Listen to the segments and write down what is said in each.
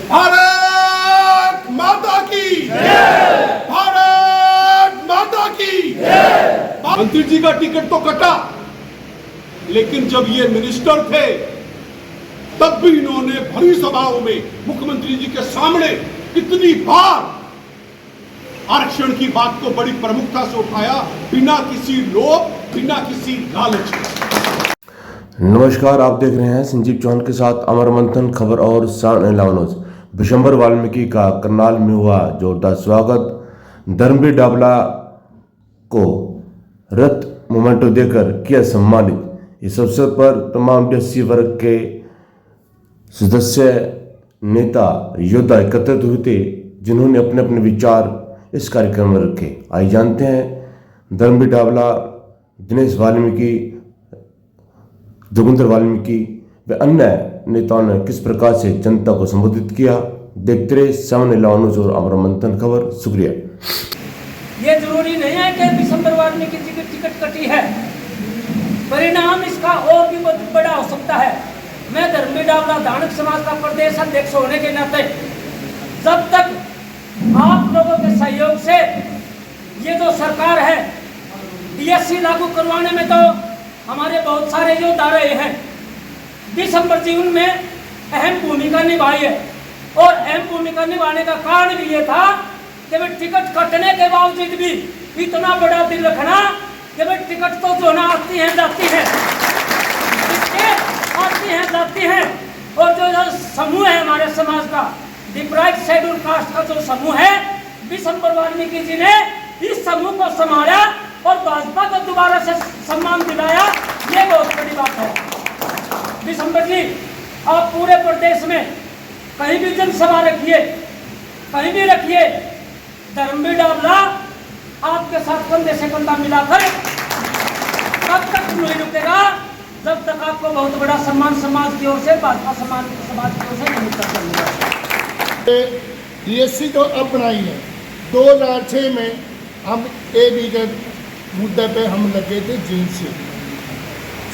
भारत माता की भारत माता की। मंत्री जी का टिकट तो कटा, लेकिन जब ये मिनिस्टर थे तब भी इन्होंने भरी सभाओं में मुख्यमंत्री जी के सामने कितनी बार आरक्षण की बात को बड़ी प्रमुखता से उठाया, बिना किसी लोभ, बिना किसी लालच के। नमस्कार, आप देख रहे हैं संजीव चौहान के साथ अमर मंथन खबर और सारण न्यूज। विशंबर वाल्मीकि का करनाल में हुआ जोरदार स्वागत। धर्मवीर डाबला को रथ मोमेंटो देकर किया सम्मानित। इस अवसर पर तमाम एससी वर्ग के सदस्य, नेता, योद्धा एकत्रित हुए थे, जिन्होंने अपने अपने विचार इस कार्यक्रम में रखे। आइए जानते हैं धर्मवीर डाबला, दिनेश वाल्मीकि, जोगिंदर वाल्मीकि व अन्य नेताओं ने किस प्रकार से जनता को संबोधित किया। देखते रहे सामान्य न्यूज और अमर मंथन खबर। शुक्रिया। ये जरूरी नहीं है कि विशंबर वाल्मीकि जी की टिकट कटी है, परिणाम इसका और भी बड़ा हो सकता है। मैं धर्मवीर डाबला धानक समाज का प्रदेश अध्यक्ष होने के नाते जब तक आप लोगों के सहयोग से ये जो सरकार है DSC लागू करवाने में तो हमारे बहुत सारे योद्धा रहे हैं, विशंबर जी उनमें अहम भूमिका निभाई है। और अहम भूमिका निभाने का कारण भी ये था कि वे टिकट कटने के बावजूद भी इतना बड़ा दिल रखना कि वे टिकट तो जो ना आती है जाती है, आती हैं जाती हैं। और जो समूह है हमारे समाज का, डिप्राइव्ड शेड्यूल कास्ट का जो समूह है, विशंबर वाल्मीकि जी ने इस समूह को संभाला और भाजपा को दोबारा से सम्मान दिलाया। ये बहुत बड़ी बात है। विशंबर जी, आप पूरे प्रदेश में कहीं भी जनसभा रखिए, कहीं भी रखिए, धर्मवीर डाबला आपके साथ कंधे से कंधा मिलाकर तब तक नहीं रुकेगा जब तक आपको बहुत बड़ा सम्मान समाज की ओर से, भाजपा समाज की ओर से नहीं कर मिलेगा। DSC तो अब बनाई है। 2006 में हम AB के मुद्दे पे हम लगे थे जींद से।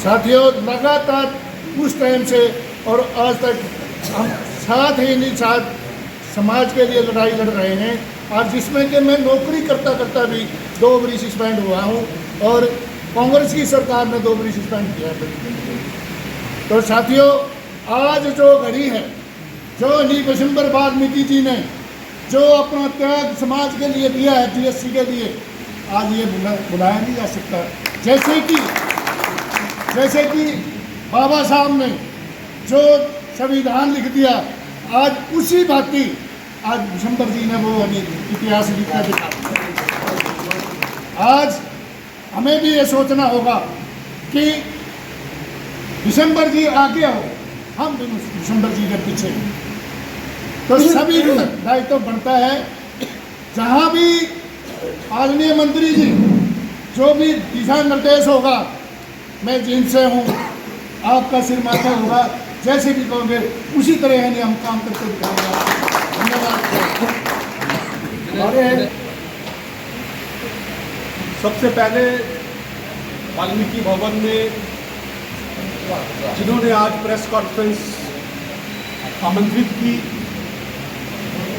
साथियों, लगातार उस टाइम से और आज तक हम साथ ही नहीं साथ समाज के लिए लड़ाई लड़ रहे हैं। और जिसमें कि मैं नौकरी करता करता भी 2 बार सस्पेंड हुआ हूँ और कांग्रेस की सरकार ने 2 बार सस्पेंड किया। तो साथियों, आज जो घड़ी है, जो विशंबर वाल्मीकि जी ने जो अपना त्याग समाज के लिए दिया है, DSC के लिए, आज ये बुलाया नहीं जा सकता। जैसे कि बाबा साहब ने जो संविधान लिख दिया, आज उसी भांति आज विशंबर जी ने वो इतिहास लिख कर दिखा। आज हमें भी ये सोचना होगा कि विशंबर जी आगे हो, हम भी विशंबर जी के पीछे। तो सभी दायित्व बनता है। जहाँ भी आदरणीय मंत्री जी जो भी दिशा निर्देश होगा, मैं जिनसे हूँ, आपका सिर माथा होगा, जैसे भी कहोगे उसी तरह है हम काम करके दिखाएंगे। धन्यवाद। सबसे पहले वाल्मीकि भवन में जिन्होंने आज प्रेस कॉन्फ्रेंस आमंत्रित की,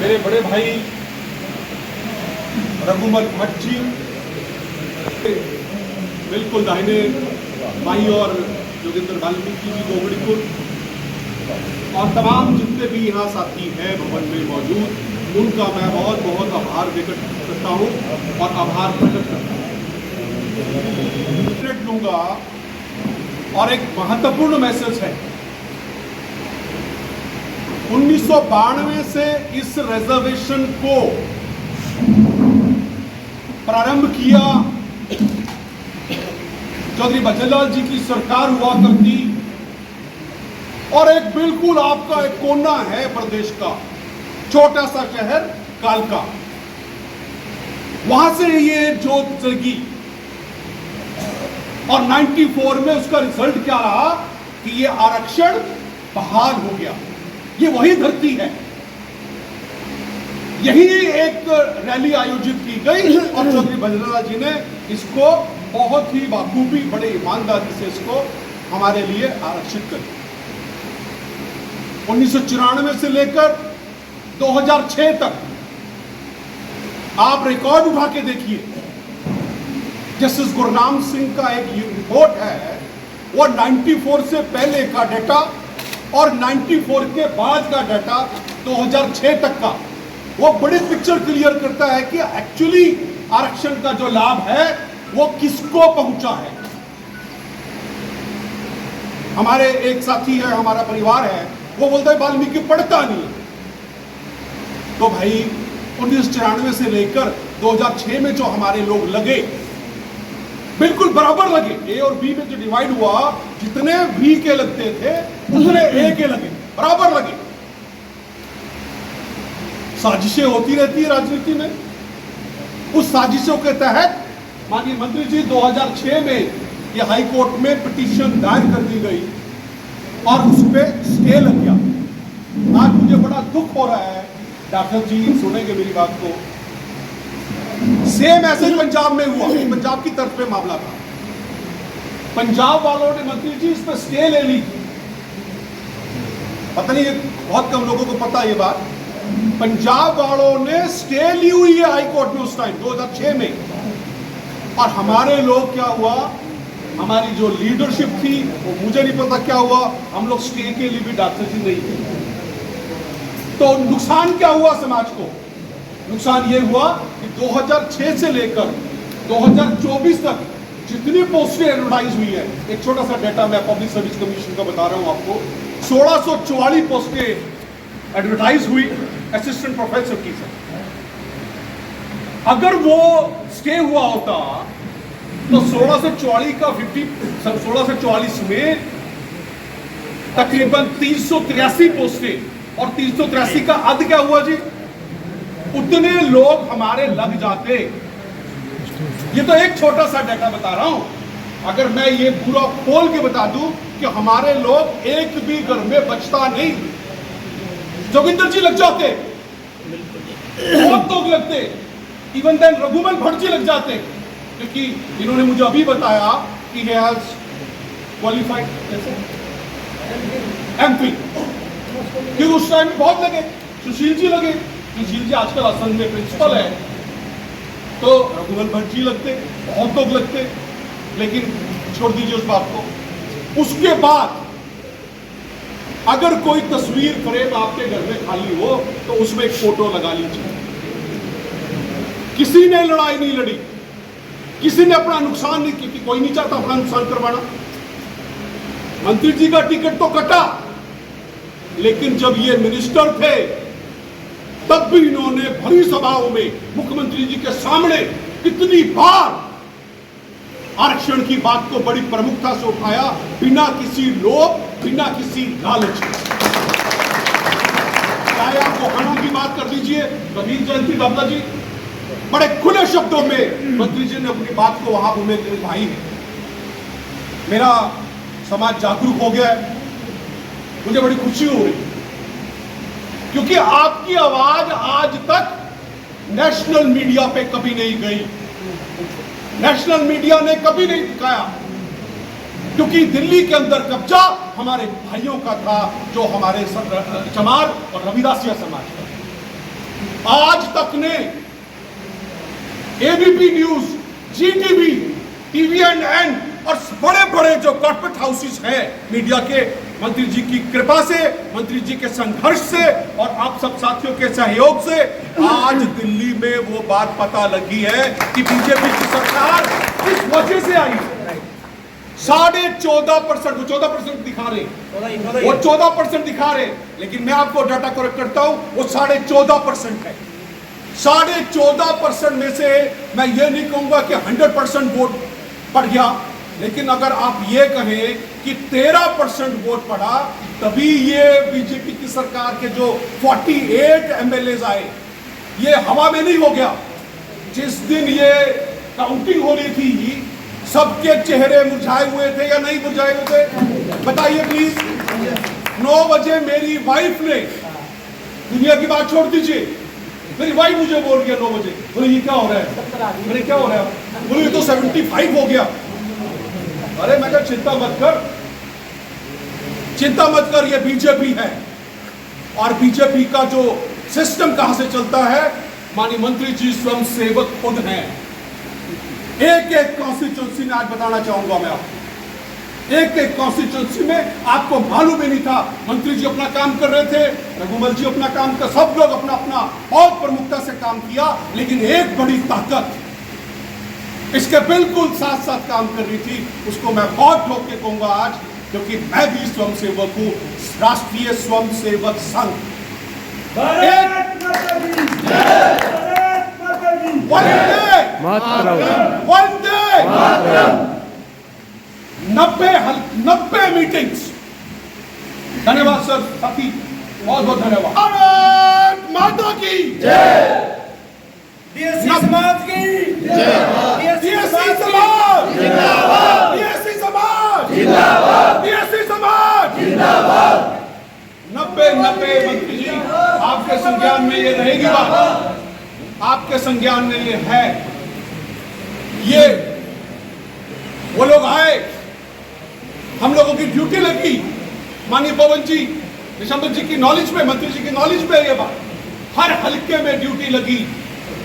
मेरे बड़े भाई रघुमत भट्ट जी, बिल्कुल दाहिने भाई, और जोगिंदर वाल्मीकि जी गोगड़ीपुर, और तमाम जितने भी यहाँ साथी हैं भवन में मौजूद, उनका मैं बहुत बहुत आभार व्यक्त करता हूँ और आभार प्रकट करता हूँ। लूँगा और एक महत्वपूर्ण मैसेज है। 1992 से इस रिजर्वेशन को प्रारंभ किया। चौधरी बच्चनलाल जी की सरकार हुआ करती, और एक बिल्कुल आपका एक कोना है प्रदेश का, छोटा सा शहर कालका, वहां से ये जोत जगी। और 94 में उसका रिजल्ट क्या रहा कि ये आरक्षण बहाल हो गया। ये वही धरती है। यही एक रैली आयोजित की गई और चौधरी बच्चनलाल जी ने इसको बहुत ही बाखूबी, बड़े ईमानदारी से इसको हमारे लिए आरक्षित कर। 1994 से लेकर 2006 तक आप रिकॉर्ड उठा के देखिए, जस्टिस गुरनाम सिंह का एक रिपोर्ट है, वो 94 से पहले का डाटा और 94 के बाद का डाटा 2006 तक का, वो बड़ी पिक्चर क्लियर करता है कि एक्चुअली आरक्षण का जो लाभ है वो किसको पहुंचा है। हमारे एक साथी है, हमारा परिवार है, वो बोलता है वाल्मीकि पढ़ता नहीं है। तो भाई 1994 से लेकर 2006 में जो हमारे लोग लगे, बिल्कुल बराबर लगे, ए और बी में जो डिवाइड हुआ, जितने बी के लगते थे उतने ए के लगे, बराबर लगे। साजिशें होती रहती है राजनीति में। उस साजिशों के तहत माननीय मंत्री जी 2006 में ये हाई कोर्ट में पिटीशन दायर कर दी गई और उस पर स्टे लग गया। आज मुझे बड़ा दुख हो रहा है, डॉक्टर जी सुनेंगे मेरी बात को, सेम ऐसे ही पंजाब में हुआ, पंजाब की तरफ पे मामला था। पंजाब वालों ने मंत्री जी इस पर स्टे ले ली। पता नहीं, बहुत कम लोगों को पता है ये बात। पंजाब वालों ने स्टे ली हुई है हाई कोर्ट में उस टाइम 2006 में। और हमारे लोग क्या हुआ, हमारी जो लीडरशिप थी वो मुझे नहीं पता क्या हुआ, हम लोग स्टे के लिए भी डॉक्टर जी नहीं थे। तो नुकसान क्या हुआ समाज को? नुकसान ये हुआ कि 2006 से लेकर 2024 तक जितनी पोस्टें एडवर्टाइज हुई है, एक छोटा सा डाटा मैं पब्लिक सर्विस कमीशन का बता रहा हूं आपको, 1644 पोस्टें एडवर्टाइज हुई असिस्टेंट प्रोफेसर की। अगर वो स्टे हुआ होता तो 1644 का 1644 में तकरीबन 383 पोस्टें, और 383 का अद क्या हुआ जी, उतने लोग हमारे लग जाते। ये तो एक छोटा सा डाटा बता रहा हूं। अगर मैं ये पूरा खोल के बता दूं कि हमारे लोग एक भी घर में बचता नहीं, जोगिंदर जी लग जाते, बहुत लोग लगते, इवन देन रघुमन भट्ट जी लग जाते, क्योंकि इन्होंने मुझे अभी बताया कि he has qualified एमपी, कि उस टाइम बहुत लगे। सुशील जी लगे, सुशील जी आजकल असम में प्रिंसिपल है, तो रघुमन भट्ट जी लगते, बहुत लोग लगते, लेकिन छोड़ दीजिए उस बात को। उसके बाद अगर कोई तस्वीर फ्रेम आपके घर में खाली हो तो उसमें एक फोटो लगा लीजिए। किसी ने लड़ाई नहीं लड़ी, किसी ने अपना नुकसान नहीं किया, कोई नहीं चाहता अपना नुकसान करवाना। मंत्री जी का टिकट तो कटा, लेकिन जब ये मिनिस्टर थे तब भी इन्होंने भरी सभाओं में मुख्यमंत्री जी के सामने कितनी बार आरक्षण की बात को बड़ी प्रमुखता से उठाया, बिना किसी लोभ, बिना किसी लालच। चाहे आप गोखना की बात कर लीजिए, कबीर जयंती दादा जी, बड़े खुले शब्दों में मंत्री जी ने अपनी बात को वहां पर निभाई है। मेरा समाज जागरूक हो गया है, मुझे बड़ी खुशी हो रही, क्योंकि आपकी आवाज आज तक नेशनल मीडिया पे कभी नहीं गई, नेशनल मीडिया ने कभी नहीं दिखाया, क्योंकि दिल्ली के अंदर कब्जा हमारे भाइयों का था, जो हमारे चमार और रविदासिया समाज का। आज तक ने एबीपी न्यूज, जीटीवी, TVNN और बड़े बड़े जो कॉर्पोरेट हाउसेस हैं मीडिया के, मंत्री जी की कृपा से, मंत्री जी के संघर्ष से और आप सब साथियों के सहयोग से आज दिल्ली में वो बात पता लगी है कि बीजेपी की सरकार किस वजह से आई है। 14.5%, वो 14% दिखा रहे, वो 14% दिखा रहे, लेकिन मैं आपको डाटा करेक्ट करता हूं, वो 14.5% है। 14.5% में से मैं ये नहीं कहूंगा कि 100% वोट पड़ गया, लेकिन अगर आप ये कहें कि 13% वोट पड़ा, तभी ये बीजेपी की सरकार के जो 48 MLAs आए, ये हवा में नहीं हो गया। जिस दिन ये काउंटिंग हो रही थी, सबके चेहरे मुरझाए हुए थे या नहीं मुरझाए हुए थे? बताइए प्लीज। 9 बजे मेरी वाइफ ने, दुनिया की बात छोड़ दीजिए, मेरी वाइफ मुझे बोल गया 9 बजे, बोले ये क्या हो रहा है, बोले क्या हो रहा है, बोले ये तो 75 हो गया। अरे मैं कहा चिंता मत कर, चिंता मत कर, ये बीजेपी है, और बीजेपी का जो सिस्टम कहां से चलता है? माननीय मंत्री जी स्वयं सेवक खुद हैं। एक एक कॉन्स्टिट्यूंसी में आज बताना चाहूंगा मैं आपको, एक एक कॉन्स्टिट्यूंसी में आपको मालूम ही नहीं था। मंत्री जी अपना काम कर रहे थे, रघुमल जी अपना काम कर, सब लोग अपना अपना बहुत प्रमुखता से काम किया, लेकिन एक बड़ी ताकत इसके बिल्कुल साथ साथ काम कर रही थी। उसको मैं बहुत ठोक के कहूंगा आज, क्योंकि मैं भी स्वयंसेवक हूं, राष्ट्रीय स्वयंसेवक संघ। वंदे 90 मीटिंग्स। धन्यवाद सर, साथी बहुत बहुत धन्यवाद। भारत माता की जय, बीएससी समाज की जय, बीएससी समाज जिंदाबाद, बीएससी समाज जिंदाबाद, बीएससी समाज जिंदाबाद। 90 मंत्री जी, आपके संज्ञान में ये रहेगी बात, आपके संज्ञान में ये है। ये वो लोग आए, हम लोगों की ड्यूटी लगी, माननीय पवन जी, विशंबर जी की नॉलेज में, मंत्री जी की नॉलेज में ये बात, हर हल्के में ड्यूटी लगी।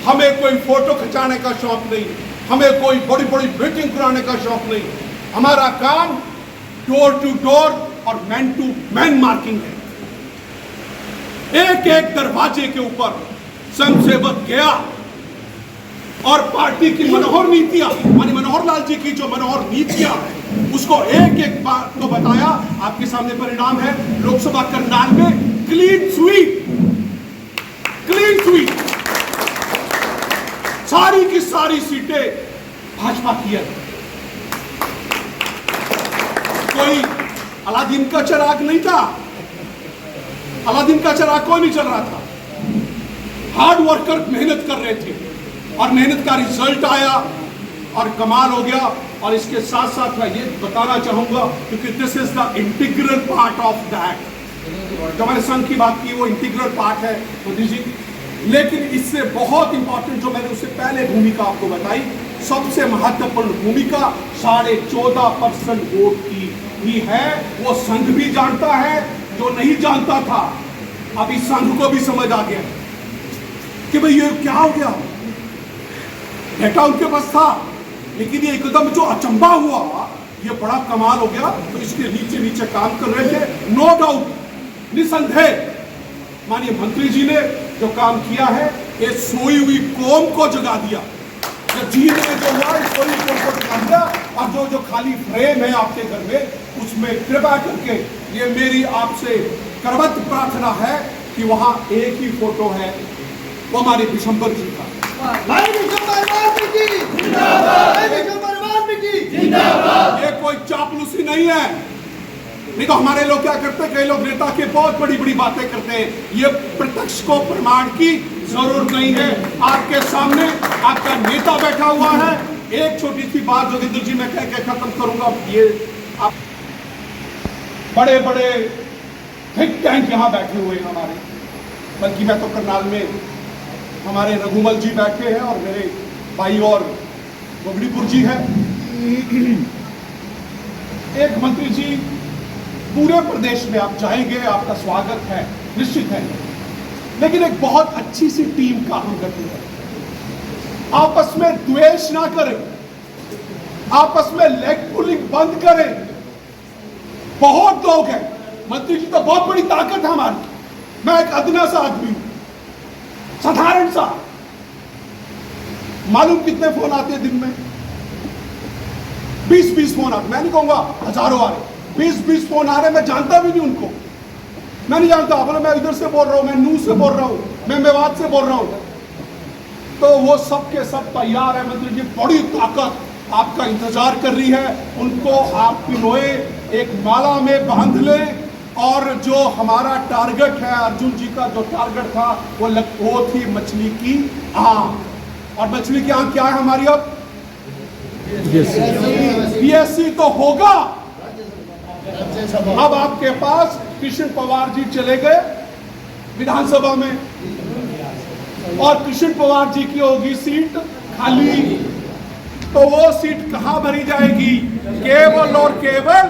हमें कोई फोटो खिंचाने का शौक नहीं, हमें कोई बड़ी बड़ी मीटिंग कराने का शौक नहीं। हमारा काम डोर टू डोर और मैन टू मैन मार्किंग है। एक एक दरवाजे के ऊपर स्वयंसेवक गया और पार्टी की मनोहर नीतियां, माननीय मनोहर लाल जी की जो मनोहर नीतियां है, उसको एक एक बात को बताया। आपके सामने परिणाम है, लोकसभा करनाल में क्लीन स्वीप, क्लीन स्वीप, सारी की सारी सीटें भाजपा की है। कोई अलादीन का चिराग नहीं था, अलादीन का चिराग कोई नहीं चल रहा था। हार्ड वर्कर मेहनत कर रहे थे और मेहनत का रिजल्ट आया और कमाल हो गया। और इसके साथ साथ मैं ये बताना चाहूंगा, क्योंकि this is the integral part of that, जो मैंने संघ की बात की वो इंटीग्रल पार्ट है मोदी जी। लेकिन इससे बहुत इंपॉर्टेंट जो मैंने उससे पहले भूमिका आपको बताई, सबसे महत्वपूर्ण भूमिका 14.5% वोट की भी है। वो संघ भी जानता है, जो नहीं जानता था अभी संघ को भी समझ आ गया कि भाई ये क्या हो गया। डेटा उनके पास था, लेकिन ये एकदम जो अचंभा हुआ, ये बड़ा कमाल हो गया। तो इसके नीचे नीचे काम कर रहे थे, नो डाउट, निसंदेह माननीय मंत्री जी ने जो काम किया है, ये सोई हुई कौम को जगा दिया। जीत में जो हुआ, सोई कौम को जगा दिया। और जो खाली फ्रेम है आपके घर में, उसमें कृपा करके ये मेरी आपसे करवत प्रार्थना है कि वहां एक ही फोटो है, वो हमारे विशंबर जी का। ये कोई चापलूसी नहीं है, नहीं तो हमारे लोग क्या करते हैं, कई लोग नेता के बहुत बड़ी बड़ी बातें करते हैं। ये प्रत्यक्ष को प्रमाण की जरूरत नहीं है। आपके सामने आपका नेता बैठा हुआ है। एक छोटी सी बात जोगिंदर जी मैं कह के खत्म करूंगा। ये आप बड़े बड़े थिंक टैंक यहाँ बैठे हुए हैं हमारे, बल्कि मैं तो करनाल में हमारे रघुमल जी बैठे हैं और मेरे भाई और गोगड़ीपुर जी हैं। एक मंत्री जी, पूरे प्रदेश में आप जाएंगे, आपका स्वागत है, निश्चित है, लेकिन एक बहुत अच्छी सी टीम का हम गठन करें। आपस में द्वेष ना करें, आपस में लेग पुलिंग बंद करें। बहुत लोग हैं, मंत्री जी तो बहुत बड़ी ताकत है हमारी, मैं एक अदना सा आदमी हूं, साधारण सा। मालूम कितने फोन आते हैं दिन में? 20 फोन आते, मैं नहीं कहूंगा हजारों आ रहे, 20 फोन आ रहे। मैं जानता भी नहीं उनको, मैं नहीं जानता। बोले मैं इधर से बोल रहा हूं, मैं नूह से बोल रहा हूं, मैं मेवात से बोल रहा हूं। तो वो सब के सब तैयार है। मंत्री जी, बड़ी ताकत आपका इंतजार कर रही है। उनको आप पिनोए एक माला में बांध लें। और जो हमारा टारगेट है, अर्जुन जी का जो टारगेट था, वो थी मछली की आंख। और मछली की आंख क्या है हमारी? अब बीएससी तो होगा। अब आपके पास कृष्ण पवार जी चले गए विधानसभा में, और कृष्ण पवार जी की होगी सीट खाली। तो वो सीट कहां भरी जाएगी? केवल और केवल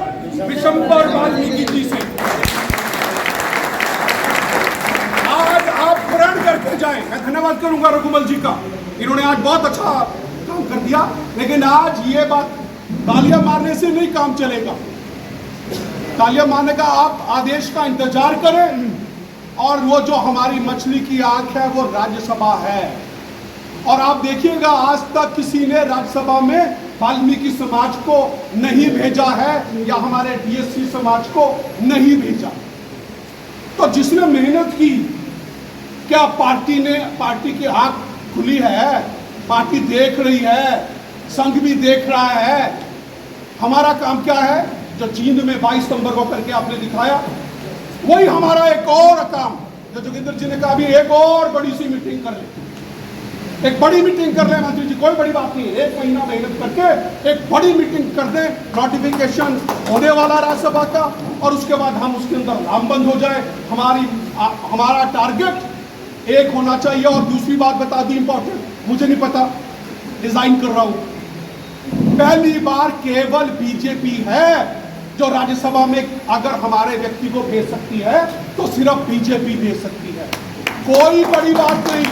विशंबर वाल्मीकि जी से। आज आप प्रण धन्यवाद करूंगा रघुमल जी का, इन्होंने आज बहुत अच्छा काम कर दिया। लेकिन आज ये बात तालियां मारने से नहीं काम चलेगा। तालियां मारने का आप आदेश का इंतजार करें, और वो जो हमारी मछली की आंख है वो राज्यसभा है। और आप देखिएगा आज तक किसी ने राज्यसभा में वाल्मीकि समाज को नहीं भेजा है या हमारे डीएससी समाज को नहीं भेजा। तो जिसने मेहनत की, क्या पार्टी की आंख खुली है? पार्टी देख रही है, संघ भी देख रहा है। हमारा काम क्या है? जो जींद में 22 सितंबर को करके आपने दिखाया, वही हमारा एक और काम। जो जोगिंदर जी ने कहा अभी एक और बड़ी सी मीटिंग कर ले, एक बड़ी मीटिंग कर ले मंत्री जी, कोई बड़ी बात नहीं है। 1 महीना मेहनत करके एक बड़ी मीटिंग कर दें, नोटिफिकेशन होने वाला राज्यसभा का, और उसके बाद हम उसके अंदर लामबंद हो जाए। हमारा टारगेट एक होना चाहिए। और दूसरी बात बता दी इंपॉर्टेंट, मुझे नहीं पता, डिजाइन कर रहा हूं, पहली बार केवल बीजेपी है जो राज्यसभा में अगर हमारे व्यक्ति को भेज सकती है तो सिर्फ बीजेपी भेज सकती है, कोई बड़ी बात नहीं।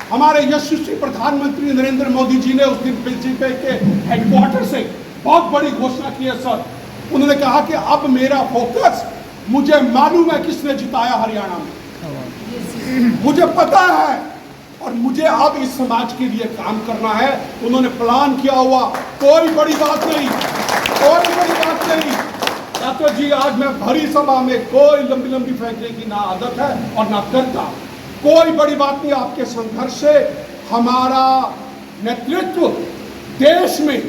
हमारे यशस्वी प्रधानमंत्री नरेंद्र मोदी जी ने उस दिन बीजेपी के हेडक्वार्टर से बहुत बड़ी घोषणा की है सर। उन्होंने कहा कि अब मेरा फोकस, मुझे मालूम है किसने जिताया हरियाणा में, मुझे पता है, और मुझे अब इस समाज के लिए काम करना है। उन्होंने प्लान किया हुआ, कोई बड़ी बात नहीं, कोई बड़ी बात नहीं। डॉक्टर जी आज मैं भरी सभा में कोई लंबी फेंकने की ना आदत है और ना करता, कोई बड़ी बात नहीं। आपके संघर्ष से हमारा नेतृत्व देश में,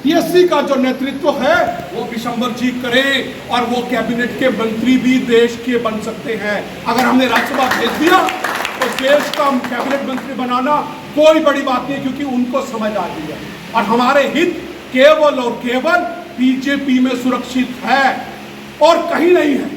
पीएससी का जो नेतृत्व है वो विशंबर जी करें, और वो कैबिनेट के मंत्री भी देश के बन सकते हैं। अगर हमने राज्यसभा भेज दिया तो देश का कैबिनेट मंत्री बनाना कोई बड़ी बात नहीं, क्योंकि उनको समझ आ गई है। और हमारे हित केवल और केवल बीजेपी में सुरक्षित है और कहीं नहीं है।